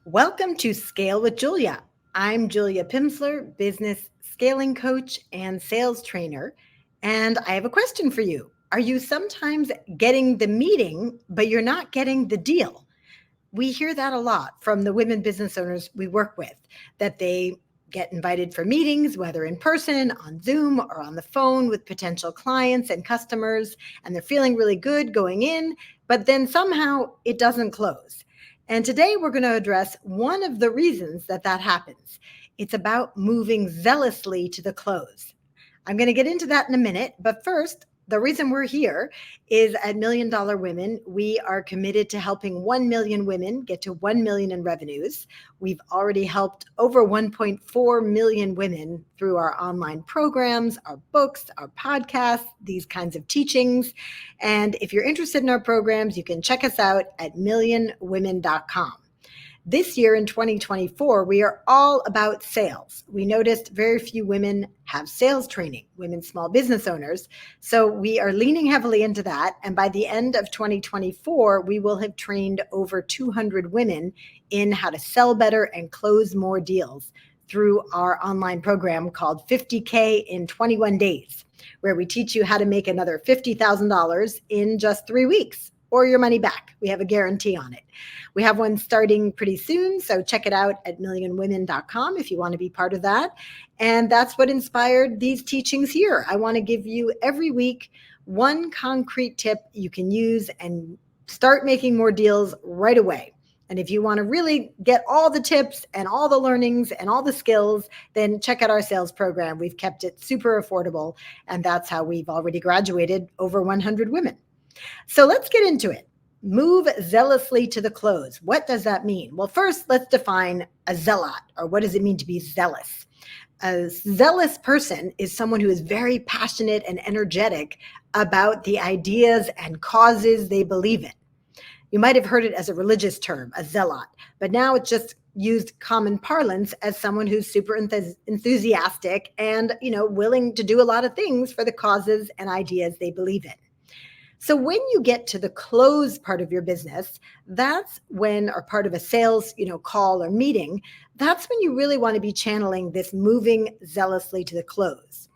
Welcome to Scale with Julia. I'm Julia Pimsleur, business scaling coach and sales trainer. And I have a question for you. Are you sometimes getting the meeting, but you're not getting the deal? We hear that a lot from the women business owners we work with, that they get invited for meetings, whether in person, on Zoom, or on the phone with potential clients and customers, and they're feeling really good going in, but then somehow it doesn't close. And today we're going to address one of the reasons that happens. It's about moving zealously to the close. I'm going to get into that in a minute, but first, the reason we're here is at Million Dollar Women, we are committed to helping 1 million women get to 1 million in revenues. We've already helped over 1.4 million women through our online programs, our books, our podcasts, these kinds of teachings. And if you're interested in our programs, you can check us out at millionwomen.com. This year in 2024, we are all about sales. We noticed very few women have sales training, women small business owners. So we are leaning heavily into that. And by the end of 2024, we will have trained over 200 women in how to sell better and close more deals through our online program called 50K in 21 days, where we teach you how to make another $50,000 in just 3 weeks or your money back. We have a guarantee on it. We have one starting pretty soon, so check it out at millionwomen.com if you want to be part of that. And that's what inspired these teachings here. I want to give you every week one concrete tip you can use and start making more deals right away. And if you want to really get all the tips and all the learnings and all the skills, then check out our sales program. We've kept it super affordable, and that's how we've already graduated over 100 women. So let's get into it. Move zealously to the close. What does that mean? Well, first, let's define a zealot, or what does it mean to be zealous? A zealous person is someone who is very passionate and energetic about the ideas and causes they believe in. You might have heard it as a religious term, a zealot, but now it's just used common parlance as someone who's super enthusiastic and, willing to do a lot of things for the causes and ideas they believe in. So when you get to the close part of your business, that's when, or part of a sales, call or meeting, that's when you really want to be channeling this moving zealously to the close.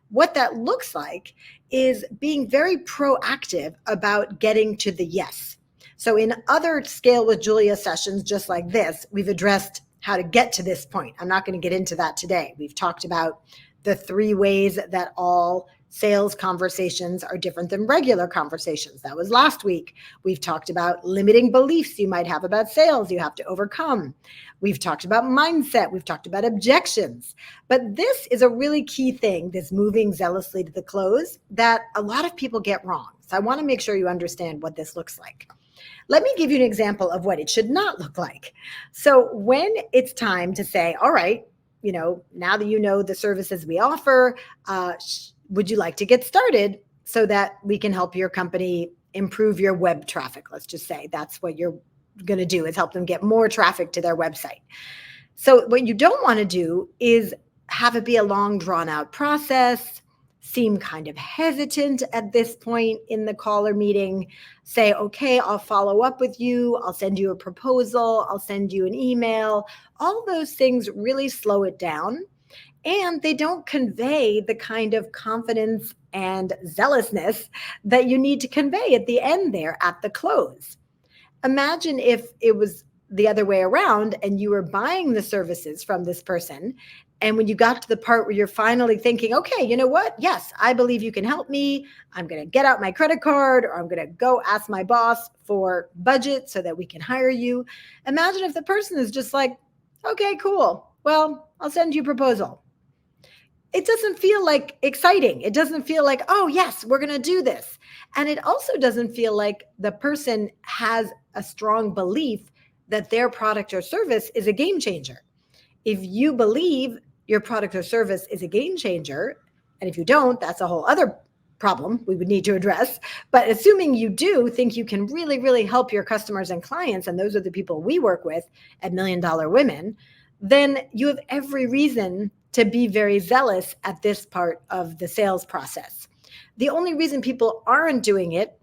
What that looks like is being very proactive about getting to the yes. So in other Scale with Julia sessions, just like this, we've addressed how to get to this point. I'm not going to get into that today. We've talked about the 3 ways that all sales conversations are different than regular conversations. That was last week. We've talked about limiting beliefs you might have about sales you have to overcome. We've talked about mindset. We've talked about objections. But this is a really key thing, this moving zealously to the close, that a lot of people get wrong. So I want to make sure you understand what this looks like. Let me give you an example of what it should not look like. So when it's time to say, all right, now that you know the services we offer, would you like to get started so that we can help your company improve your web traffic? Let's just say that's what you're going to do, is help them get more traffic to their website. So what you don't want to do is have it be a long, drawn out process, seem kind of hesitant at this point in the call or meeting, say, okay, I'll follow up with you. I'll send you a proposal. I'll send you an email. All those things really slow it down. And they don't convey the kind of confidence and zealousness that you need to convey at the end there at the close. Imagine if it was the other way around and you were buying the services from this person. And when you got to the part where you're finally thinking, okay, you know what? Yes, I believe you can help me. I'm going to get out my credit card, or I'm going to go ask my boss for budget so that we can hire you. Imagine if the person is just like, okay, cool. Well, I'll send you a proposal. It doesn't feel like exciting. It doesn't feel like, oh, yes, we're going to do this. And it also doesn't feel like the person has a strong belief that their product or service is a game changer. If you believe your product or service is a game changer, and if you don't, that's a whole other problem we would need to address. But assuming you do think you can really, really help your customers and clients, and those are the people we work with at Million Dollar Women, then you have every reason to be very zealous at this part of the sales process. The only reason people aren't doing it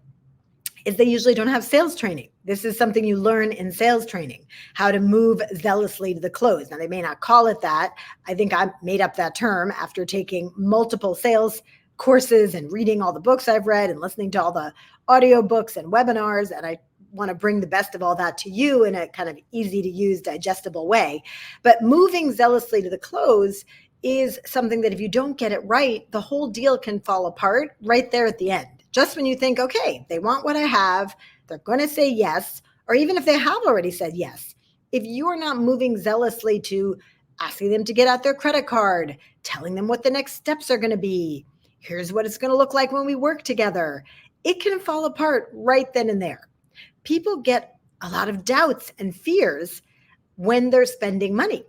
is they usually don't have sales training. This is something you learn in sales training, how to move zealously to the close. Now, they may not call it that. I think I made up that term after taking multiple sales courses and reading all the books I've read and listening to all the audio books and webinars. And I want to bring the best of all that to you in a kind of easy to use, digestible way. But moving zealously to the close is something that if you don't get it right, the whole deal can fall apart right there at the end. Just when you think, okay, they want what I have, they're going to say yes, or even if they have already said yes, if you are not moving zealously to asking them to get out their credit card, telling them what the next steps are going to be, here's what it's going to look like when we work together, it can fall apart right then and there. People get a lot of doubts and fears when they're spending money.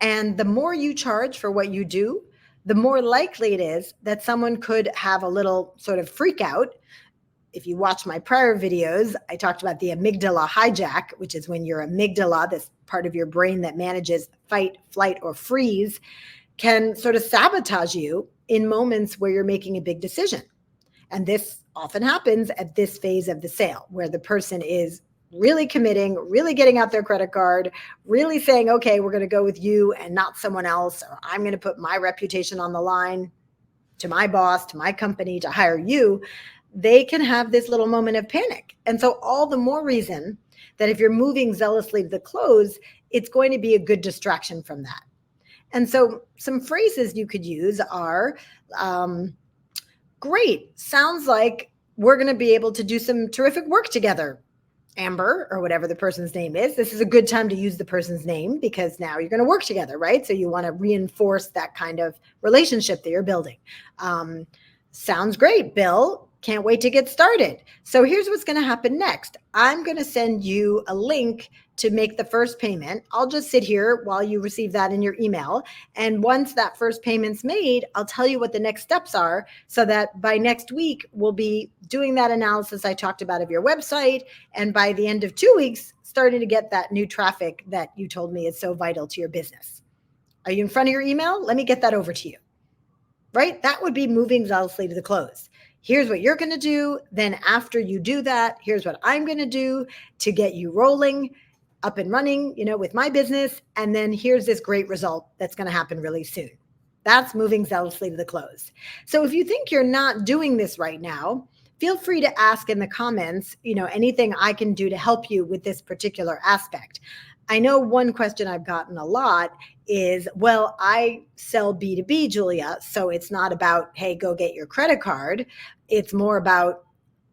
And the more you charge for what you do, the more likely it is that someone could have a little sort of freak out. If you watch my prior videos, I talked about the amygdala hijack, which is when your amygdala, this part of your brain that manages fight, flight, or freeze, can sort of sabotage you in moments where you're making a big decision. And this often happens at this phase of the sale, where the person is really committing, really getting out their credit card, really saying, okay, we're going to go with you and not someone else, or I'm going to put my reputation on the line to my boss, to my company to hire you. They can have this little moment of panic. And so all the more reason that if you're moving zealously to the close, it's going to be a good distraction from that. And so some phrases you could use are, great, sounds like we're going to be able to do some terrific work together, Amber, or whatever the person's name is. This is a good time to use the person's name because now you're going to work together, right? So you want to reinforce that kind of relationship that you're building. Sounds great, Bill. Can't wait to get started. So here's what's going to happen next. I'm going to send you a link to make the first payment. I'll just sit here while you receive that in your email. And once that first payment's made, I'll tell you what the next steps are so that by next week, we'll be doing that analysis I talked about of your website. And by the end of 2 weeks, starting to get that new traffic that you told me is so vital to your business. Are you in front of your email? Let me get that over to you. Right? That would be moving zealously to the close. Here's what you're going to do. Then after you do that, here's what I'm going to do to get you rolling, up and running, with my business. And then here's this great result that's going to happen really soon. That's moving zealously to the close. So if you think you're not doing this right now, feel free to ask in the comments, anything I can do to help you with this particular aspect. I know one question I've gotten a lot is, well, I sell B2B, Julia, so it's not about, hey, go get your credit card. It's more about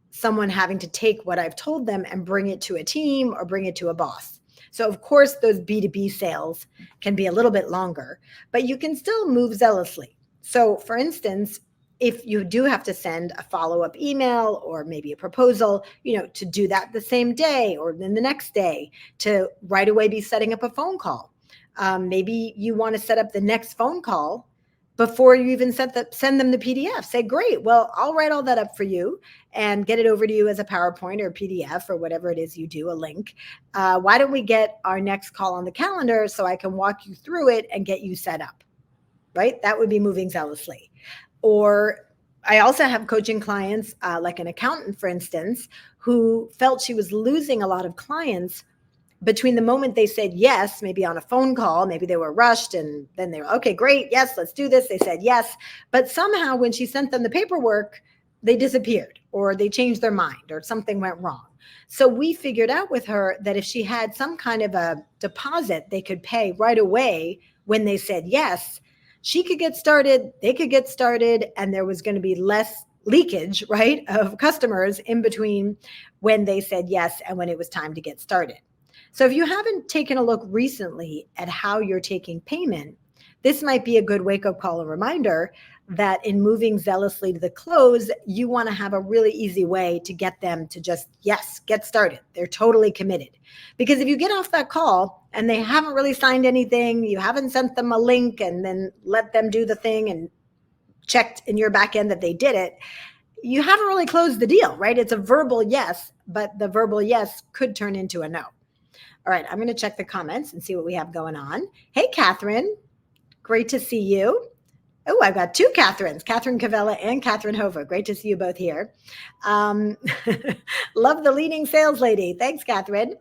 someone having to take what I've told them and bring it to a team or bring it to a boss. So of course, those B2B sales can be a little bit longer, but you can still move zealously. So for instance, if you do have to send a follow-up email or maybe a proposal, to do that the same day or then the next day, to right away be setting up a phone call. Maybe you want to set up the next phone call before you even send them the PDF. Say, great, well, I'll write all that up for you and get it over to you as a PowerPoint or a PDF or whatever it is you do, a link. Why don't we get our next call on the calendar so I can walk you through it and get you set up, right? That would be moving zealously. Or I also have coaching clients, like an accountant, for instance, who felt she was losing a lot of clients between the moment they said yes, maybe on a phone call, maybe they were rushed and then they were, okay, great, yes, let's do this. They said yes. But somehow when she sent them the paperwork, they disappeared or they changed their mind or something went wrong. So we figured out with her that if she had some kind of a deposit they could pay right away when they said yes, she could get started, they could get started, and there was going to be less leakage, right, of customers in between when they said yes and when it was time to get started. So if you haven't taken a look recently at how you're taking payment, this might be a good wake-up call, a reminder that in moving zealously to the close, you want to have a really easy way to get them to just, yes, get started. They're totally committed. Because if you get off that call and they haven't really signed anything, you haven't sent them a link and then let them do the thing and checked in your back end that they did it, you haven't really closed the deal, right? It's a verbal yes, but the verbal yes could turn into a no. All right, I'm going to check the comments and see what we have going on. Hey, Catherine, great to see you. Oh, I've got two Catherines, Catherine Cavella and Catherine Hova. Great to see you both here. Um, love the leading sales lady. Thanks, Catherine.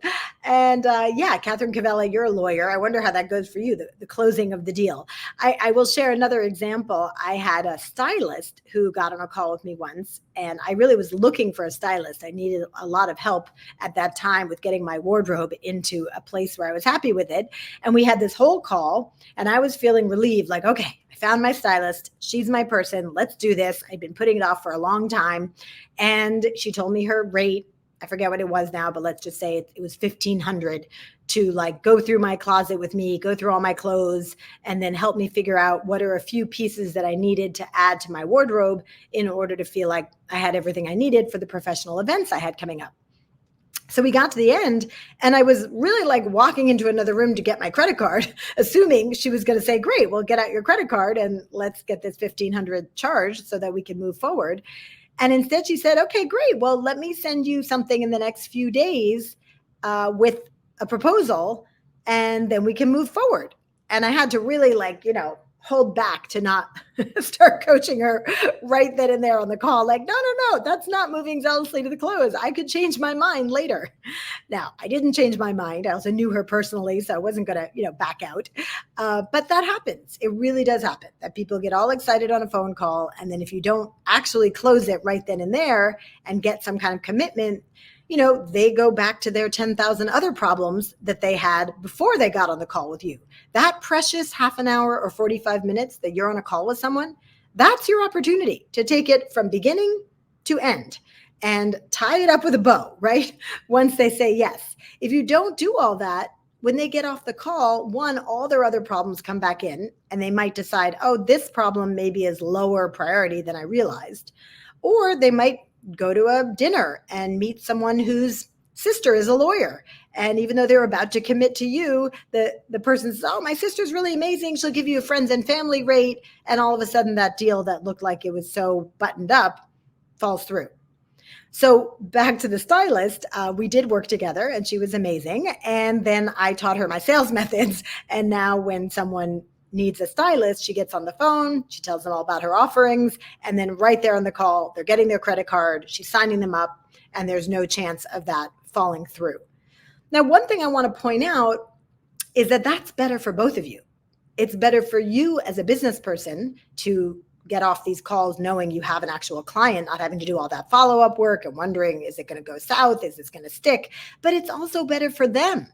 And yeah, Catherine Cavella, you're a lawyer. I wonder how that goes for you, the closing of the deal. I will share another example. I had a stylist who got on a call with me once, and I really was looking for a stylist. I needed a lot of help at that time with getting my wardrobe into a place where I was happy with it. And we had this whole call, and I was feeling relieved, like, okay, I found my stylist. She's my person. Let's do this. I've been putting it off for a long time. And she told me her rate. I forget what it was now, but let's just say it was $1,500 to like go through my closet with me, go through all my clothes, and then help me figure out what are a few pieces that I needed to add to my wardrobe in order to feel like I had everything I needed for the professional events I had coming up. So we got to the end, and I was really like walking into another room to get my credit card, assuming she was going to say, great, well, get out your credit card and let's get this $1,500 charged so that we can move forward. And instead she said, okay, great. Well, let me send you something in the next few days with a proposal, and then we can move forward. And I had to really hold back to not start coaching her right then and there on the call. Like, no, that's not moving zealously to the close. I could change my mind later. Now, I didn't change my mind. I also knew her personally, so I wasn't going to, back out. But that happens. It really does happen that people get all excited on a phone call. And then if you don't actually close it right then and there and get some kind of commitment, they go back to their 10,000 other problems that they had before they got on the call with you. That precious half an hour or 45 minutes that you're on a call with someone, that's your opportunity to take it from beginning to end and tie it up with a bow, right? Once they say yes. If you don't do all that, when they get off the call, one, all their other problems come back in, and they might decide, oh, this problem maybe is lower priority than I realized. Or they might go to a dinner and meet someone whose sister is a lawyer. And even though they're about to commit to you, the person says, oh, my sister's really amazing. She'll give you a friends and family rate. And all of a sudden that deal that looked like it was so buttoned up falls through. So back to the stylist, we did work together and she was amazing. And then I taught her my sales methods. And now when someone needs a stylist, she gets on the phone, she tells them all about her offerings, and then right there on the call, they're getting their credit card, she's signing them up, and there's no chance of that falling through. Now, one thing I want to point out is that that's better for both of you. It's better for you as a business person to get off these calls knowing you have an actual client, not having to do all that follow-up work and wondering, is it going to go south? Is this going to stick? But it's also better for them,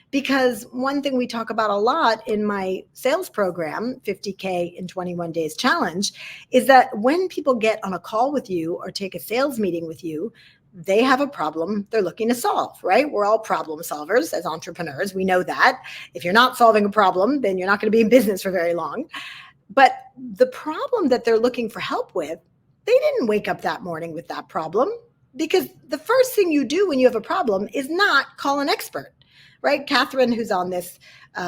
because one thing we talk about a lot in my sales program, 50K in 21 days challenge, is that when people get on a call with you or take a sales meeting with you, they have a problem they're looking to solve, right? We're all problem solvers as entrepreneurs. We know that. If you're not solving a problem, then you're not going to be in business for very long. But the problem that they're looking for help with, they didn't wake up that morning with that problem, because the first thing you do when you have a problem is not call an expert, right? Catherine, who's on this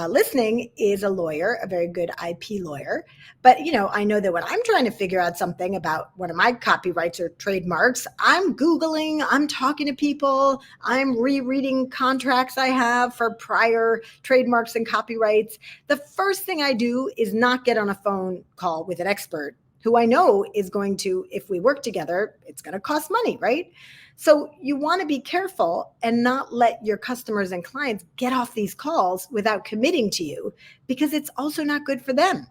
listening, is a lawyer, a very good IP lawyer. But, I know that when I'm trying to figure out something about one of my copyrights or trademarks, I'm Googling, I'm talking to people, I'm rereading contracts I have for prior trademarks and copyrights. The first thing I do is not get on a phone call with an expert who I know is going to, if we work together, it's going to cost money, right? So you want to be careful and not let your customers and clients get off these calls without committing to you, because it's also not good for them.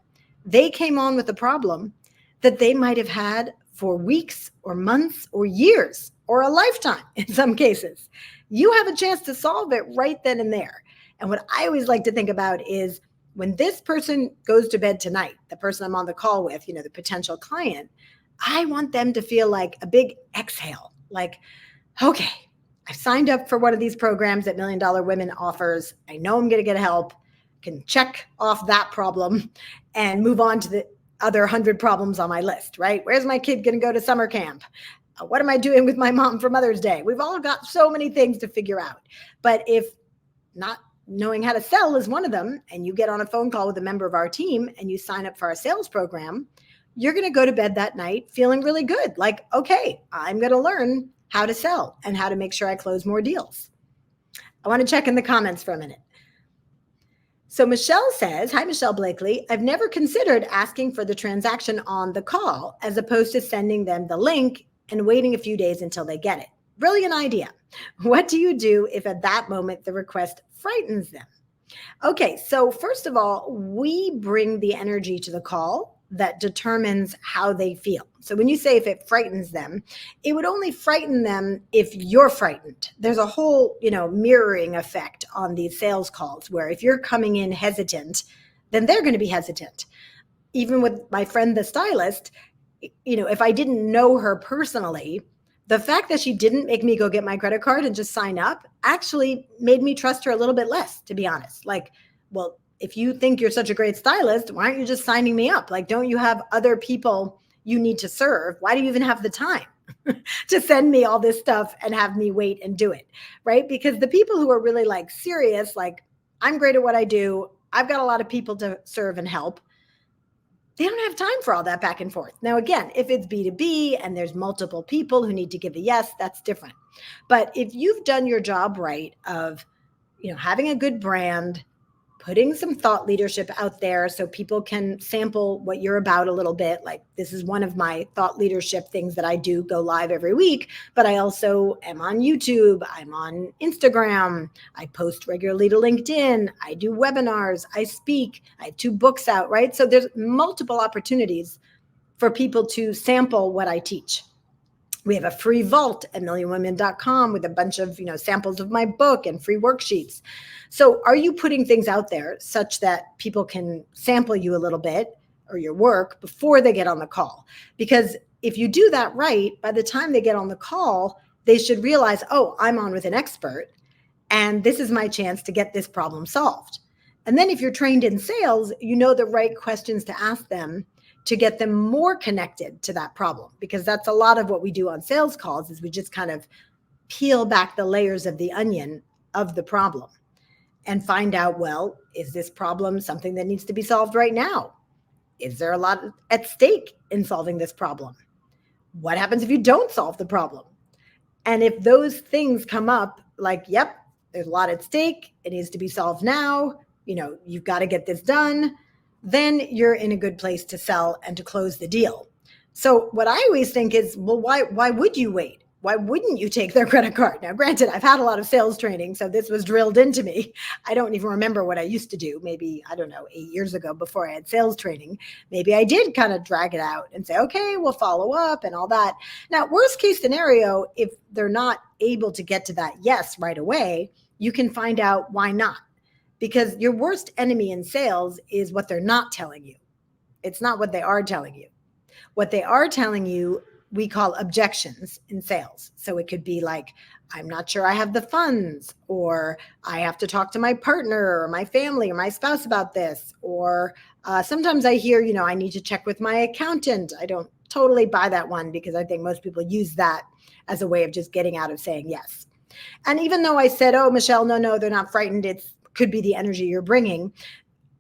They came on with a problem that they might have had for weeks or months or years or a lifetime in some cases. You have a chance to solve it right then and there. And what I always like to think about is, when this person goes to bed tonight, the person I'm on the call with, the potential client, I want them to feel like a big exhale. Like, okay, I've signed up for one of these programs that $1 Million Women offers. I know I'm going to get help, can check off that problem and move on to the other 100 problems on my list, right? Where's my kid going to go to summer camp? What am I doing with my mom for Mother's Day? We've all got so many things to figure out. But if not knowing how to sell is one of them, and you get on a phone call with a member of our team and you sign up for our sales program, you're going to go to bed that night feeling really good. Like, okay, I'm going to learn how to sell and how to make sure I close more deals. I want to check in the comments for a minute. So Michelle says, hi, Michelle Blakely. I've never considered asking for the transaction on the call as opposed to sending them the link and waiting a few days until they get it. Brilliant idea. What do you do if at that moment the request frightens them? Okay, so first of all, we bring the energy to the call that determines how they feel. So when you say if it frightens them, it would only frighten them if you're frightened. There's a whole, mirroring effect on these sales calls where if you're coming in hesitant, then they're going to be hesitant. Even with my friend the stylist, if I didn't know her personally, the fact that she didn't make me go get my credit card and just sign up actually made me trust her a little bit less, to be honest. Like, well, if you think you're such a great stylist, why aren't you just signing me up? Like, don't you have other people you need to serve? Why do you even have the time to send me all this stuff and have me wait and do it? Right? Because the people who are really like serious, like, I'm great at what I do, I've got a lot of people to serve and help, they don't have time for all that back and forth. Now, again, if it's B2B and there's multiple people who need to give a yes, that's different. But if you've done your job right of, having a good brand, putting some thought leadership out there so people can sample what you're about a little bit. Like, this is one of my thought leadership things that I do, go live every week, but I also am on YouTube, I'm on Instagram, I post regularly to LinkedIn, I do webinars, I speak, I have 2 books out, right? So there's multiple opportunities for people to sample what I teach. We have a free vault at millionwomen.com with a bunch of, samples of my book and free worksheets. So are you putting things out there such that people can sample you a little bit or your work before they get on the call? Because if you do that right, by the time they get on the call, they should realize, oh, I'm on with an expert and this is my chance to get this problem solved. And then if you're trained in sales, you know the right questions to ask them to get them more connected to that problem, because that's a lot of what we do on sales calls is we just kind of peel back the layers of the onion of the problem and find out, well, is this problem something that needs to be solved right now? Is there a lot at stake in solving this problem? What happens if you don't solve the problem? And if those things come up, like, yep, there's a lot at stake, it needs to be solved now, you've got to get this done, then you're in a good place to sell and to close the deal. So what I always think is, well, why would you wait? Why wouldn't you take their credit card? Now, granted, I've had a lot of sales training, so this was drilled into me. I don't even remember what I used to do. Maybe, 8 years ago before I had sales training, maybe I did kind of drag it out and say, okay, we'll follow up and all that. Now, worst case scenario, if they're not able to get to that yes right away, you can find out why not. Because your worst enemy in sales is what they're not telling you. It's not what they are telling you. What they are telling you, we call objections in sales. So it could be like, I'm not sure I have the funds, or I have to talk to my partner or my family or my spouse about this. Or sometimes I hear, I need to check with my accountant. I don't totally buy that one because I think most people use that as a way of just getting out of saying yes. And even though I said, oh, Michelle, no, they're not frightened, it's could be the energy you're bringing,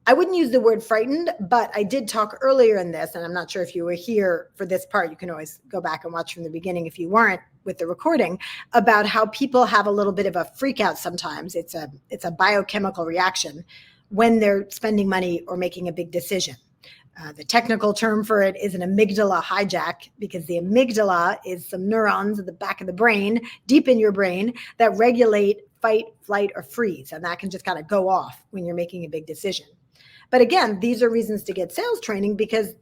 I wouldn't use the word frightened, but I did talk earlier in this, and I'm not sure if you were here for this part. You can always go back and watch from the beginning if you weren't with the recording, about how people have a little bit of a freak out sometimes. It's a biochemical reaction when they're spending money or making a big decision. The technical term for it is an amygdala hijack, because the amygdala is some neurons at the back of the brain, deep in your brain, that regulate fight, flight, or freeze. And that can just kind of go off when you're making a big decision. But again, these are reasons to get sales training, because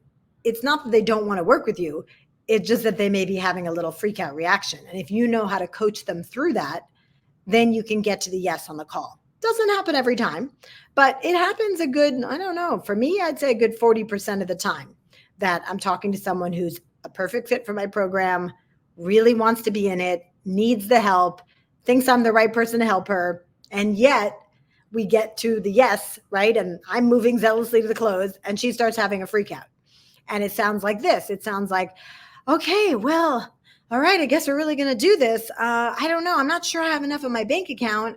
it's not that they don't want to work with you. It's just that they may be having a little freak out reaction. And if you know how to coach them through that, then you can get to the yes on the call. Doesn't happen every time, but it happens a good, for me, I'd say a good 40% of the time that I'm talking to someone who's a perfect fit for my program, really wants to be in it, needs the help, thinks I'm the right person to help her. And yet we get to the yes, right? And I'm moving zealously to the close, and she starts having a freak out. And it sounds like this. It sounds like, okay, well, all right, I guess we're really going to do this. I don't know. I'm not sure I have enough in my bank account.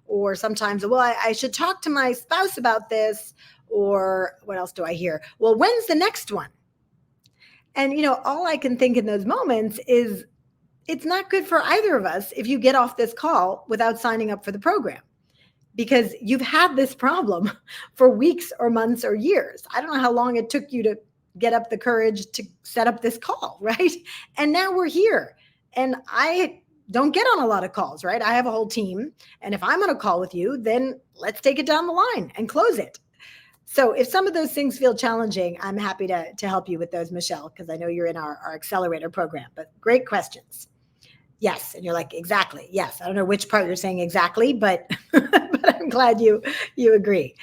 Or sometimes, well, I should talk to my spouse about this. Or what else do I hear? Well, when's the next one? And, all I can think in those moments is it's not good for either of us if you get off this call without signing up for the program. because you've had this problem for weeks or months or years. I don't know how long it took you to get up the courage to set up this call, right? And now we're here. And I don't get on a lot of calls, right? I have a whole team. And if I'm on a call with you, then let's take it down the line and close it. So if some of those things feel challenging, I'm happy to help you with those, Michelle, because I know you're in our accelerator program. But great questions. Yes. And you're like, exactly. Yes. I don't know which part you're saying exactly, but but I'm glad you agree.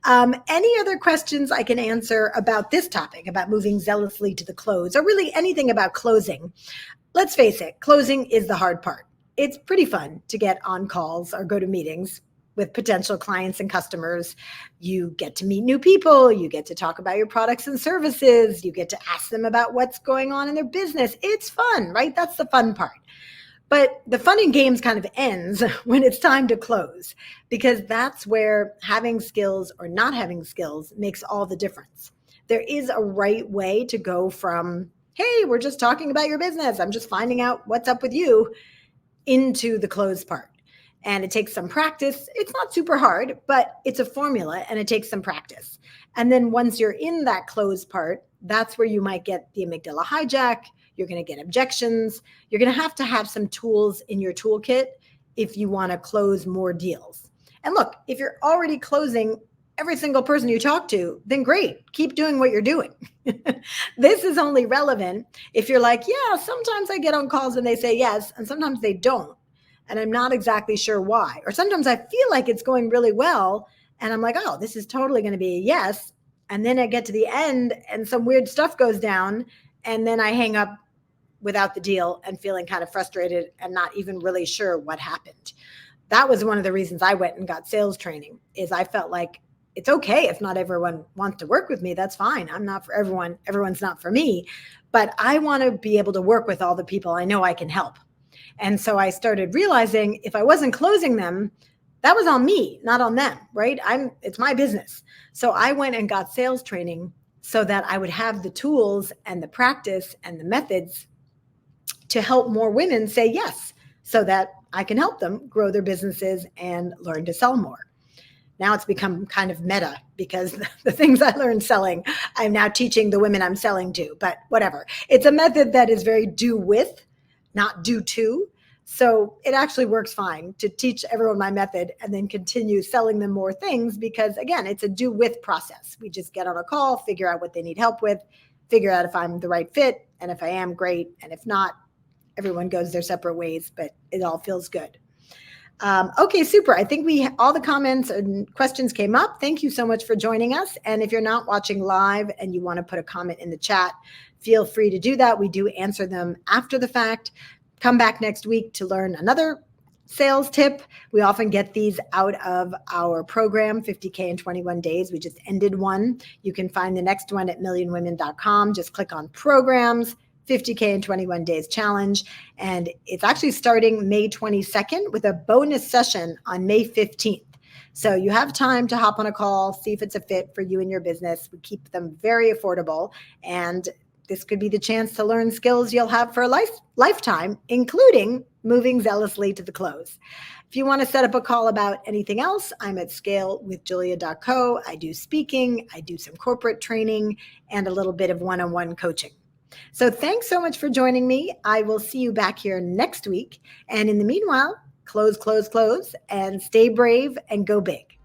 Any other questions I can answer about this topic, about moving zealously to the close, or really anything about closing? Let's face it, closing is the hard part. It's pretty fun to get on calls or go to meetings with potential clients and customers. You get to meet new people. You get to talk about your products and services. You get to ask them about what's going on in their business. It's fun, right? That's the fun part. But the fun and games kind of ends when it's time to close, because that's where having skills or not having skills makes all the difference. There is a right way to go from, hey, we're just talking about your business, I'm just finding out what's up with you, into the close part. And it takes some practice. It's not super hard, but it's a formula and it takes some practice. And then once you're in that close part, that's where you might get the amygdala hijack. You're going to get objections. You're going to have some tools in your toolkit if you want to close more deals. And look, if you're already closing every single person you talk to, then great, keep doing what you're doing. This is only relevant if you're like, yeah, sometimes I get on calls and they say yes, and sometimes they don't. And I'm not exactly sure why. Or sometimes I feel like it's going really well, and I'm like, oh, this is totally going to be a yes. And then I get to the end and some weird stuff goes down, and then I hang up without the deal and feeling kind of frustrated and not even really sure what happened. That was one of the reasons I went and got sales training, is I felt like it's okay if not everyone wants to work with me. That's fine. I'm not for everyone. Everyone's not for me. But I want to be able to work with all the people I know I can help. And so I started realizing if I wasn't closing them, that was on me, not on them, right? It's my business. So I went and got sales training so that I would have the tools and the practice and the methods to help more women say yes, so that I can help them grow their businesses and learn to sell more. Now it's become kind of meta, because the things I learned selling, I'm now teaching the women I'm selling to, but whatever. It's a method that is very do with, not do to. So it actually works fine to teach everyone my method and then continue selling them more things, because again, it's a do with process. We just get on a call, figure out what they need help with, figure out if I'm the right fit. And if I am, great. And if not, everyone goes their separate ways, but it all feels good. Okay, super. I think all the comments and questions came up. Thank you so much for joining us. And if you're not watching live and you want to put a comment in the chat, feel free to do that. We do answer them after the fact. Come back next week to learn another sales tip. We often get these out of our program, 50K in 21 days. We just ended one. You can find the next one at millionwomen.com. Just click on programs, 50K in 21 days challenge. And it's actually starting May 22nd with a bonus session on May 15th. So you have time to hop on a call, see if it's a fit for you and your business. We keep them very affordable. And this could be the chance to learn skills you'll have for a lifetime, including moving zealously to the close. If you want to set up a call about anything else, I'm at scalewithjulia.co. I do speaking, I do some corporate training, and a little bit of one-on-one coaching. So thanks so much for joining me. I will see you back here next week. And in the meanwhile, close, close, close, and stay brave and go big.